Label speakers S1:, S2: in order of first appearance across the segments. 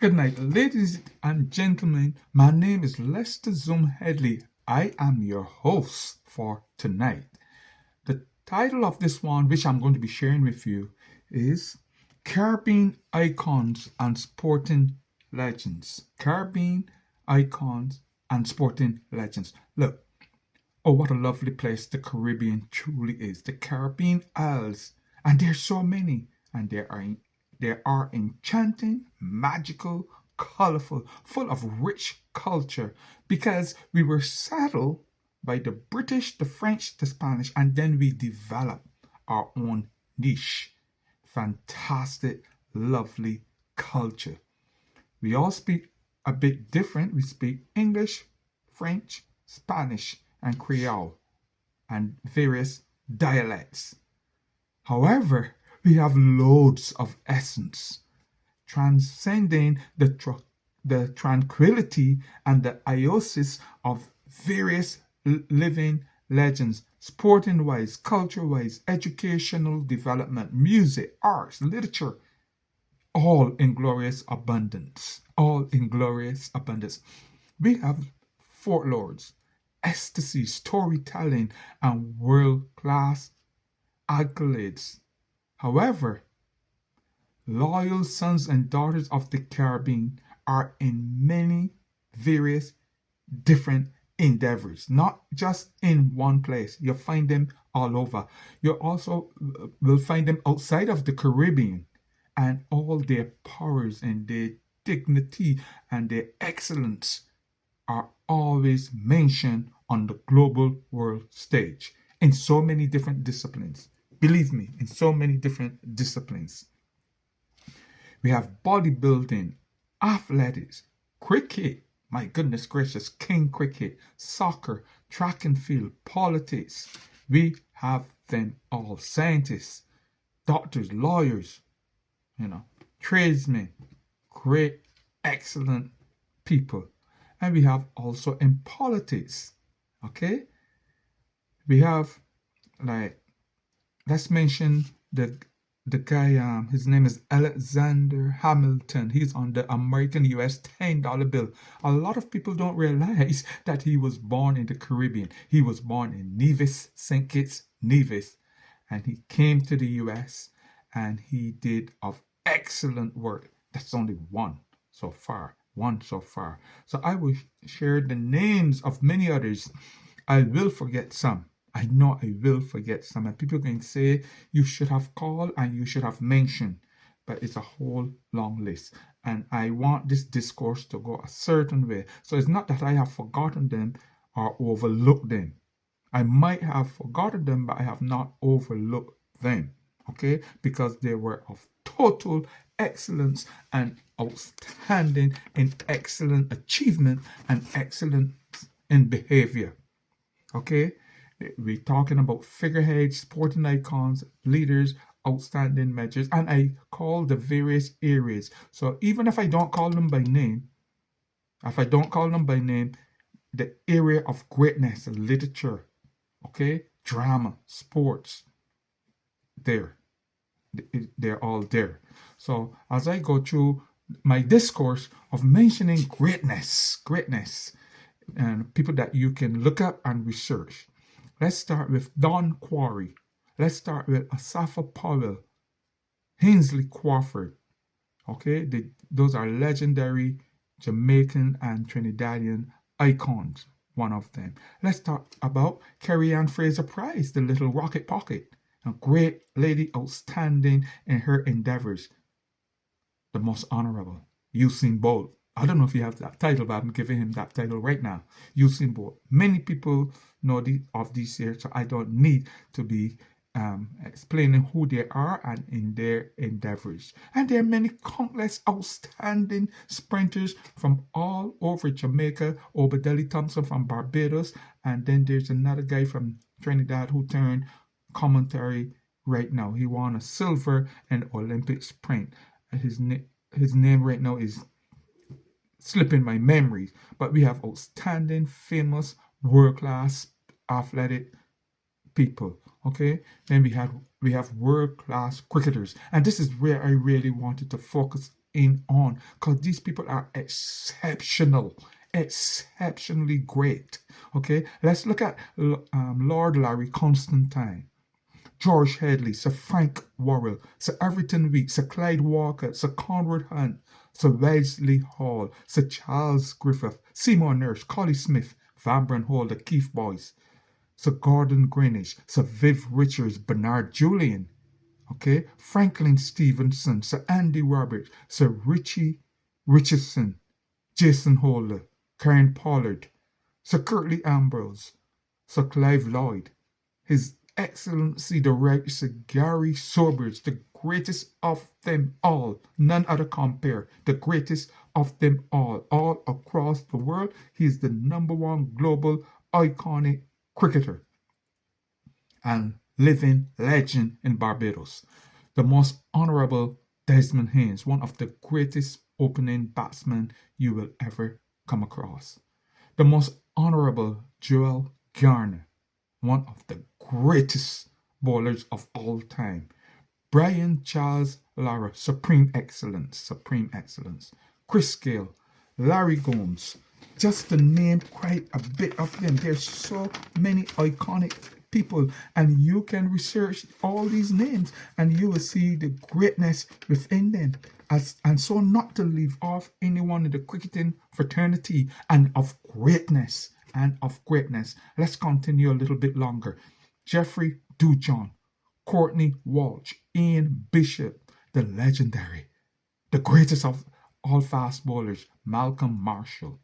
S1: Good night, ladies and gentlemen. My name is Lester Zoom Headley. I am your host for tonight. The title of this one, which I'm going to be sharing with you, is Caribbean Icons and Sporting Legends. Caribbean Icons and Sporting Legends. Look, oh, what a lovely place the Caribbean truly is. The Caribbean Isles, and there's so many, and there are enchanting, magical, colorful, full of rich culture, because we were settled by the British, the French, the Spanish, and then we developed our own niche. Fantastic, lovely culture. We all speak a bit different. We speak English, French, Spanish, and Creole, and various dialects. However, we have loads of essence, transcending the tranquility and the iosis of various living legends, sporting wise, culture wise, educational development, music, arts, literature, all in glorious abundance. All in glorious abundance. We have Fort Lords, ecstasy, storytelling, and world class accolades. However, loyal sons and daughters of the Caribbean are in many various different endeavors, not just in one place. You'll find them all over. You also will find them outside of the Caribbean, and all their powers and their dignity and their excellence are always mentioned on the global world stage in so many different disciplines. Believe me, in so many different disciplines. We have bodybuilding, athletics, cricket, my goodness gracious, king cricket, soccer, track and field, politics. We have them all. Scientists, doctors, lawyers, tradesmen, great, excellent people. And we have also in politics, okay? We have, like, let's mention the guy, his name is Alexander Hamilton. He's on the American US $10 bill. A lot of people don't realize that he was born in the Caribbean. He was born in Nevis, St. Kitts, Nevis, and he came to the US and he did of excellent work. That's only one so far. One so far. So I will share the names of many others. I will forget some. I know I will forget some, and people can say you should have called and you should have mentioned, but it's a whole long list. And I want this discourse to go a certain way. So it's not that I have forgotten them or overlooked them. I might have forgotten them, but I have not overlooked them. Okay? Because they were of total excellence and outstanding in excellent achievement and excellent in behavior. Okay? We're talking about figureheads, sporting icons, leaders, outstanding measures, and I call the various areas. So even if I don't call them by name, the area of greatness, literature, okay, drama, sports, there, they're all there. So as I go through my discourse of mentioning greatness, and people that you can look up and research. Let's start with Don Quarry. Let's start with Asafa Powell, Hinsley Crawford. Okay, those are legendary Jamaican and Trinidadian icons. One of them. Let's talk about Carrie Ann Fraser Price, the little rocket pocket, a great lady, outstanding in her endeavors. The most honorable, Usain Bolt. I don't know if he has that title, but I'm giving him that title right now. Usain Bolt. Many people know of these here, so I don't need to be explaining who they are and in their endeavors. And there are many countless outstanding sprinters from all over Jamaica. Obadeli Thompson from Barbados, and then there's another guy from Trinidad who turned commentary right now. He won a silver in Olympic sprint. His name right now is slipping my memory, but we have outstanding, famous, world-class athletic people. Okay, then we have world-class cricketers, and this is where I really wanted to focus in on, because these people are exceptional, exceptionally great. Okay, let's look at Lord Larry Constantine, George Headley, Sir Frank Worrell, Sir Everton Weekes, Sir Clyde Walker, Sir Conrad Hunt, Sir Wesley Hall, Sir Charles Griffith, Seymour Nurse, Collie Smith, Van Buren Hall, the Keith Boys, Sir Gordon Greenidge, Sir Viv Richards, Bernard Julian, okay, Franklin Stevenson, Sir Andy Roberts, Sir Richie Richardson, Jason Holder, Karen Pollard, Sir Curtly Ambrose, Sir Clive Lloyd, His Excellency the Right Sir Gary Sobers, the greatest of them all, none other compare, the greatest of them all across the world. He is the #1 global iconic cricketer and living legend in Barbados. The most honorable Desmond Haynes, one of the greatest opening batsmen you will ever come across. The most honorable Joel Garner, one of the greatest bowlers of all time. Brian Charles Lara, supreme excellence, supreme excellence. Chris Gayle, Larry Gomes, just to name quite a bit of them. There's so many iconic people, and you can research all these names and you will see the greatness within them. And so not to leave off anyone in the cricketing fraternity and of greatness. Let's continue a little bit longer. Jeffrey Dujon, Courtney Walsh, Ian Bishop, the legendary, the greatest of all fast bowlers, Malcolm Marshall,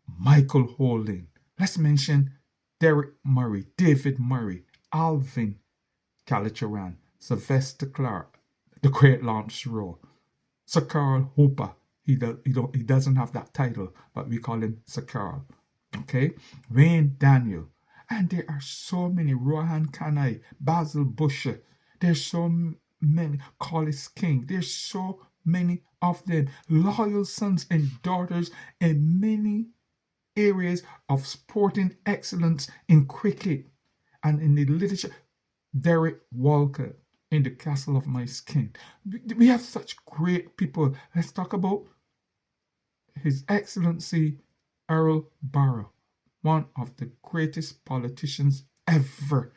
S1: Michael Holding. Let's mention Derek Murray, David Murray, Alvin Kallicharran, Sylvester Clarke, the great Lance Rowe, Sir Carl Hooper. He doesn't have that title, but we call him Sir Carl. Okay, Wayne Daniel, and there are so many. Rohan Kanai, Basil Busher. There's so many. Collis King. There's so many of them. Loyal sons and daughters in many areas of sporting excellence in cricket and in the literature. Derek Walcott in The Castle of My Skin. We have such great people. Let's talk about His Excellency Errol Barrow, one of the greatest politicians ever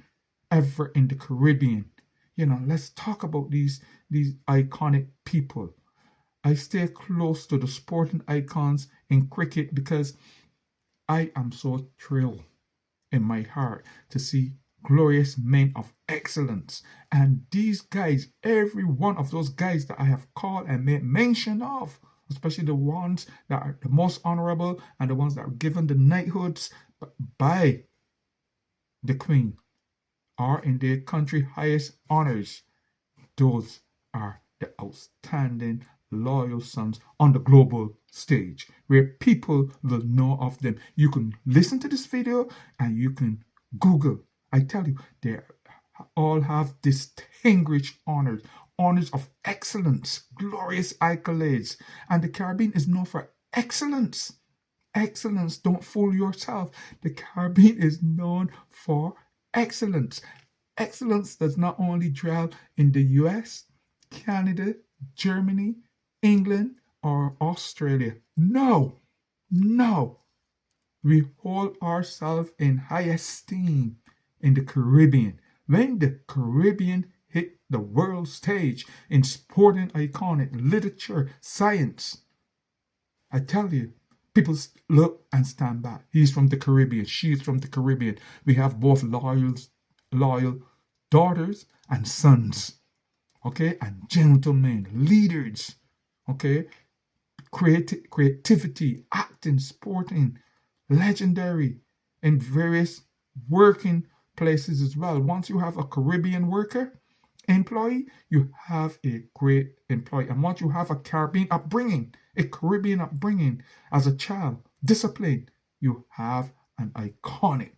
S1: in the Caribbean. Let's talk about these iconic people. I stay close to the sporting icons in cricket because I am so thrilled in my heart to see glorious men of excellence. And these guys, every one of those guys that I have called and made mention of, especially the ones that are the most honorable and the ones that are given the knighthoods by the Queen, are in their country highest honors. Those are the outstanding loyal sons on the global stage where people will know of them. You can listen to this video and you can Google. I tell you, they all have distinguished honors of excellence, glorious accolades. And the Caribbean is known for excellence. Excellence, don't fool yourself. The Caribbean is known for excellence. Excellence does not only dwell in the US, Canada, Germany, England, or Australia. No. We hold ourselves in high esteem in the Caribbean. When the Caribbean hit the world stage in sporting iconic literature, science, I tell you, people look and stand back. He's from the Caribbean. She's from the Caribbean. We have both loyal daughters and sons. Okay, and gentlemen, leaders. Okay, creativity, acting, sporting, legendary in various working places as well. Once you have a Caribbean employee, you have a great employee. And once you have a Caribbean upbringing as a child, discipline, you have an iconic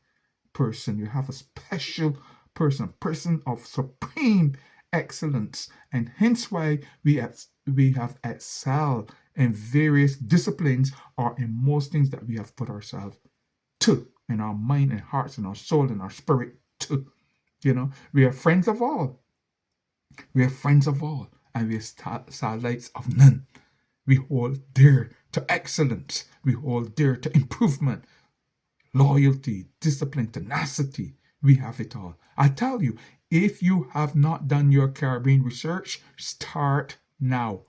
S1: person. You have a special person of supreme excellence. And hence why we have excelled in various disciplines or in most things that we have put ourselves to, in our mind and hearts and our soul and our spirit to. We are friends of all. And we are satellites of none. We hold dear to excellence. We hold dear to improvement, loyalty, discipline, tenacity. We have it all. I tell you, if you have not done your Caribbean research, start now.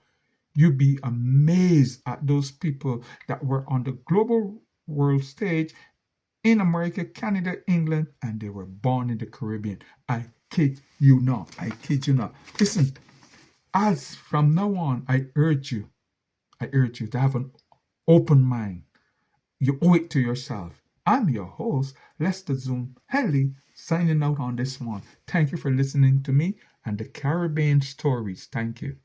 S1: You'd be amazed at those people that were on the global world stage in America, Canada, England, and they were born in the Caribbean. I kid you not. I kid you not. Listen, as from now on, I urge you to have an open mind. You owe it to yourself. I'm your host, Lester Zoom Henley, signing out on this one. Thank you for listening to me and the Caribbean stories. Thank you.